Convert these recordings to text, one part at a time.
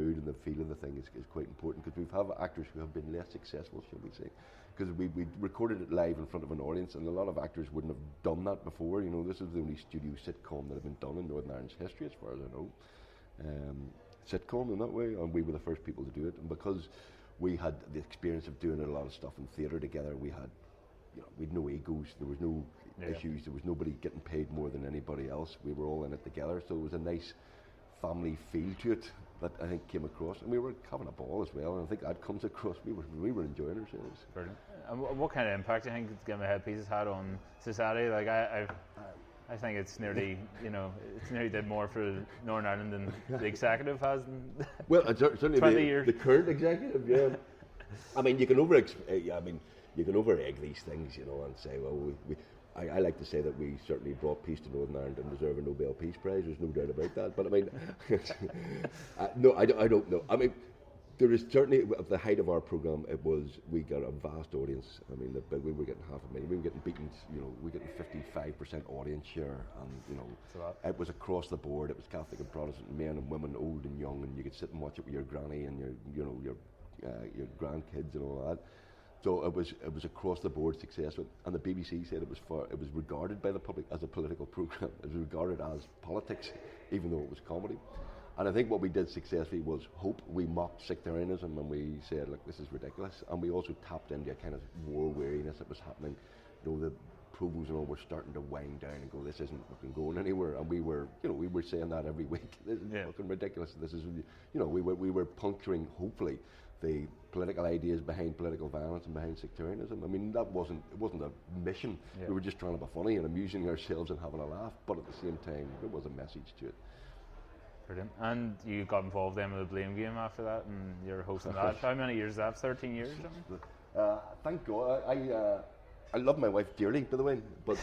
mood and the feel of the thing is quite important, because we've had actors who have been less successful, shall we say, because we recorded it live in front of an audience, and a lot of actors wouldn't have done that before. You know, this is the only studio sitcom that had been done in Northern Ireland's history, as far as I know. Sitcom in that way, and we were the first people to do it. And because we had the experience of doing a lot of stuff in theatre together, we had no egos, there was no issues, there was nobody getting paid more than anybody else. We were all in it together, so it was a nice family feel to it that I think came across, and we were having a ball as well, and I think that comes across. We were enjoying ourselves. Brilliant. And what kind of impact do you think Get My Headpiece has had on society? Like I think it's nearly, it's nearly did more for Northern Ireland than the executive has in well, certainly 20 years. The current executive, yeah. I mean, you can over egg these things, and say, well, I like to say that we certainly brought peace to Northern Ireland and deserve a Nobel Peace Prize. There's no doubt about that. But I mean, no, I don't know. I mean, there is certainly, at the height of our programme, we got a vast audience. I mean, we were getting 500,000. We were getting beaten, we were getting 55% audience share, and it was across the board. It was Catholic and Protestant, men and women, old and young, and you could sit and watch it with your granny and your grandkids and all that. So it was across the board successful, and the BBC said it was regarded by the public as a political programme. It was regarded as politics, even though it was comedy. And I think what we did successfully was hope. We mocked sectarianism, and we said, look, this is ridiculous. And we also tapped into a kind of war weariness that was happening. The promos and all were starting to wind down and go, this isn't fucking going anywhere. And we were saying that every week. This is fucking ridiculous. This is, we were puncturing, hopefully, the political ideas behind political violence and behind sectarianism. I mean, it wasn't a mission. We were just trying to be funny and amusing ourselves and having a laugh. But at the same time, there was a message to it. Brilliant. And you got involved then with the Blame Game after that, and you're hosting that. How many years is that? 13 years or something? Thank God. I love my wife dearly, by the way, but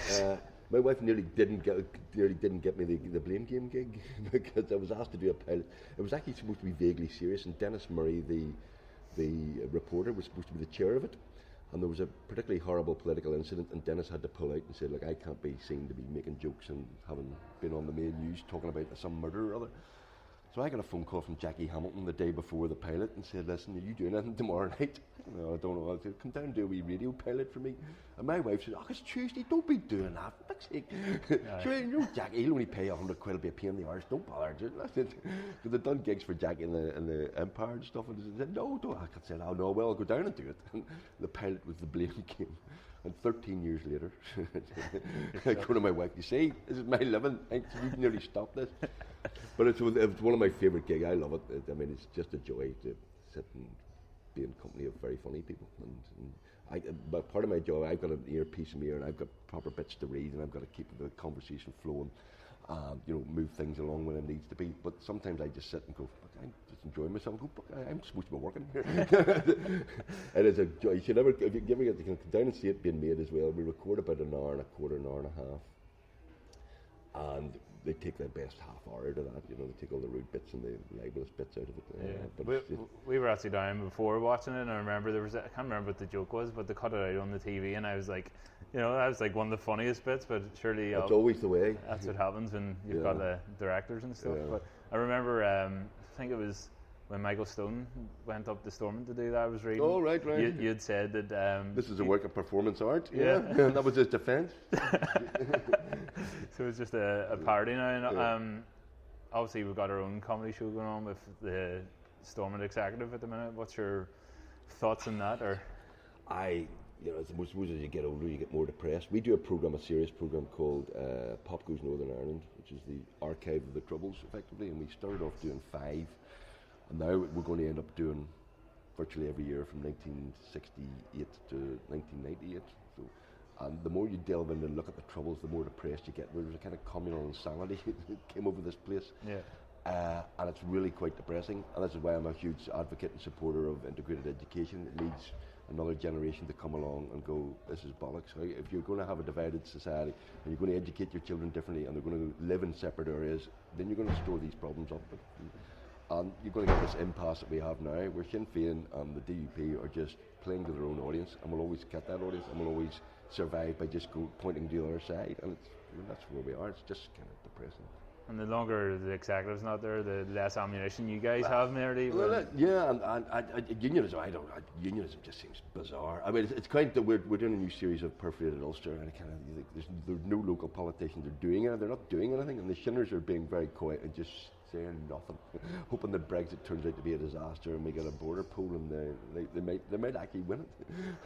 my wife nearly didn't get me the Blame Game gig because I was asked to do a pilot. It was actually supposed to be vaguely serious, and Dennis Murray, the reporter, was supposed to be the chair of it. And there was a particularly horrible political incident, and Dennis had to pull out and say, look, I can't be seen to be making jokes and having been on the main news talking about some murder or other. So I got a phone call from Jackie Hamilton the day before the pilot and said, listen, are you doing anything tomorrow night? No, I don't know. I said, come down and do a wee radio pilot for me. And my wife said, it's Tuesday, don't be doing that, for fuck's sake. Sure, Jackie, he'll only pay 100 quid, it'll be a pain in the arse, don't bother. Because they'd done gigs for Jackie in the Empire and stuff, and they said, no, don't. I said, oh no, well, I'll go down and do it. And the pilot was the Blame Game. And 13 years later, I go to my wife, you see, this is my living, you've nearly stopped this. But it was one of my favourite gigs. I love it. I mean, it's just a joy to sit and be in company of very funny people. But part of my job, I've got an earpiece in my ear, and I've got proper bits to read, and I've got to keep the conversation flowing, move things along when it needs to be. But sometimes I just sit and go, I'm just enjoying myself. And go, I'm supposed to be working here. It is a joy. If you ever get to come down and see it being made as well, we record about an hour and a quarter, an hour and a half, and they take the best half hour out of that. They take all the rude bits and the libelous bits out of it. But we were actually down before watching it, and I remember I can't remember what the joke was, but they cut it out on the TV, and I was like, that was like one of the funniest bits. But surely it's always the way. That's what happens when you've got the directors and stuff. Yeah. But I remember, I think it was when Michael Stone went up to Stormont to do that. I was reading. Oh, right. You'd said that this is a work of performance art. Yeah. And that was his defence. So it's just a parody now. And, obviously, we've got our own comedy show going on with the Stormont Executive at the minute. What's your thoughts on that? Or I suppose as you get older, you get more depressed. We do a serious program called Pop Goes Northern Ireland, which is the archive of the Troubles, effectively. And we started off doing 5, and now we're going to end up doing virtually every year from 1968 to 1998. So, and the more you delve in and look at the Troubles, the more depressed you get. There was a kind of communal insanity that came over this place. Yeah. And it's really quite depressing, and this is why I'm a huge advocate and supporter of integrated education. It needs another generation to come along and go, this is bollocks. If you're going to have a divided society and you're going to educate your children differently and they're going to live in separate areas, then you're going to store these problems up. And you're going to get this impasse that we have now, where Sinn Féin and the DUP are just playing to their own audience, and we'll always get that audience, and we'll always survive by just pointing to the other side. And that's where we are. It's just kind of depressing. And the longer the executive's not there, the less ammunition you guys have, nearly. Yeah, and unionism, unionism just seems bizarre. I mean, it's quite that we're doing a new series of Perforated Ulster, and there's no local politicians are doing it. They're not doing anything, and the Shinners are being very quiet and just saying nothing, hoping that Brexit turns out to be a disaster and we get a border poll and they might actually win it.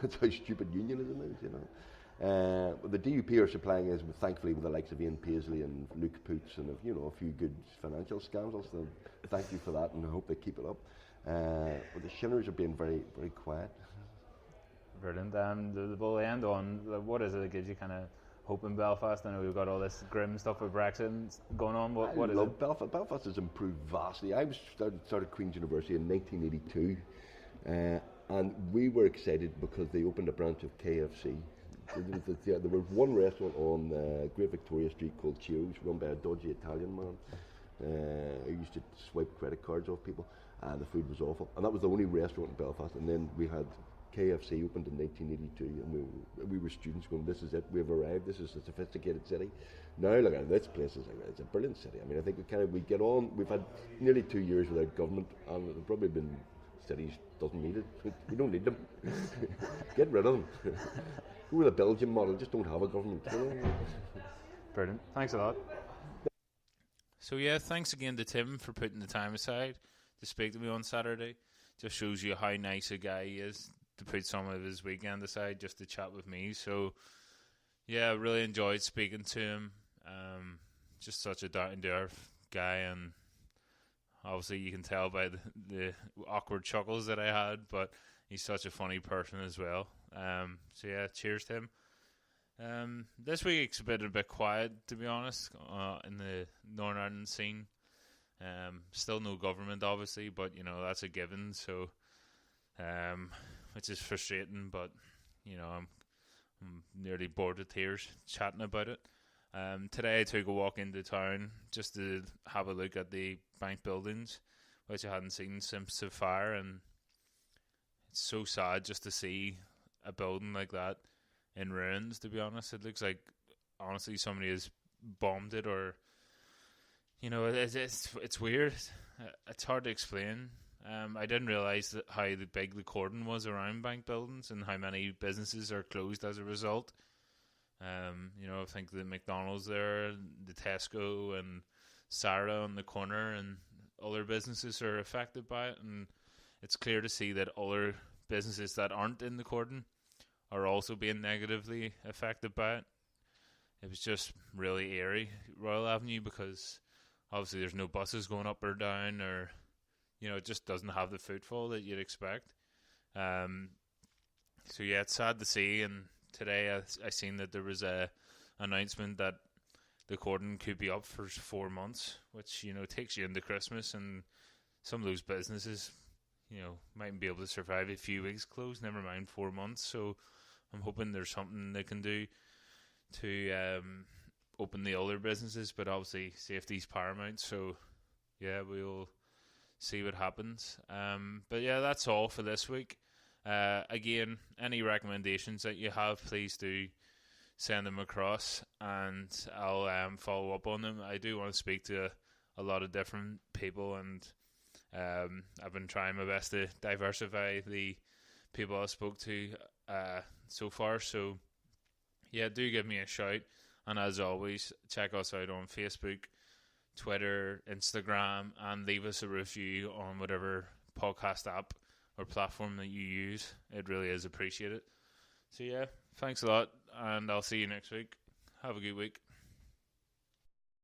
That's how stupid unionism is, you know. The DUP are supplying us, thankfully, with the likes of Ian Paisley and Luke Poots and a few good financial scandals. So thank you for that, and I hope they keep it up. But the Shinners are being very, very quiet. Brilliant. The will end on what is it that gives you kind of hope in Belfast? I know we've got all this grim stuff with Brexit going on. What is it? Belfast has improved vastly. I started Queen's University in 1982, and we were excited because they opened a branch of KFC. There was one restaurant on Great Victoria Street called Chio's, run by a dodgy Italian man who used to swipe credit cards off people, and the food was awful. And that was the only restaurant in Belfast. And then we had KFC opened in 1982, and we were students going, "This is it. We've arrived. This is a sophisticated city." Now look at this place; it's a brilliant city. I mean, I think we get on. We've had nearly 2 years without government, and it's probably been cities doesn't need it. We don't need them. Get rid of them. Go with the Belgian model, just don't have a government. Brilliant. Thanks a lot. So yeah, thanks again to Tim for putting the time aside to speak to me on Saturday. Just shows you how nice a guy he is to put some of his weekend aside just to chat with me. So yeah, I really enjoyed speaking to him. Just such a down-to-earth guy, and obviously you can tell by the awkward chuckles that I had, but he's such a funny person as well. So yeah, cheers to him. This week's been a bit quiet, to be honest, in the Northern Ireland scene. Still no government, obviously, but that's a given. So, which is frustrating, but I'm nearly bored to tears chatting about it. Today I took a walk into town just to have a look at the bank buildings, which I hadn't seen since the fire, and it's so sad just to see a building like that in ruins, to be honest. It looks like, honestly, somebody has bombed it, or it's weird. It's hard to explain. I didn't realise how big the cordon was around bank buildings and how many businesses are closed as a result. I think the McDonald's there, the Tesco and Sarah on the corner and other businesses are affected by it, and it's clear to see that other businesses that aren't in the cordon are also being negatively affected by it. It was just really eerie, Royal Avenue, because obviously there's no buses going up or down, or it just doesn't have the footfall that you'd expect. So yeah, it's sad to see. And today I seen that there was a announcement that the cordon could be up for 4 months, which takes you into Christmas, and some of those businesses mightn't be able to survive a few weeks closed, never mind 4 months. So I'm hoping there's something they can do to open the other businesses, but obviously safety's paramount. So yeah, we'll see what happens. But yeah, that's all for this week. Again, any recommendations that you have, please do send them across, and I'll follow up on them. I do want to speak to a lot of different people, and I've been trying my best to diversify the people I spoke to so far. So yeah, do give me a shout, and as always, check us out on Facebook, Twitter, Instagram, and leave us a review on whatever podcast app or platform that you use. It really is appreciated. So yeah, thanks a lot, and I'll see you next week. Have a good week.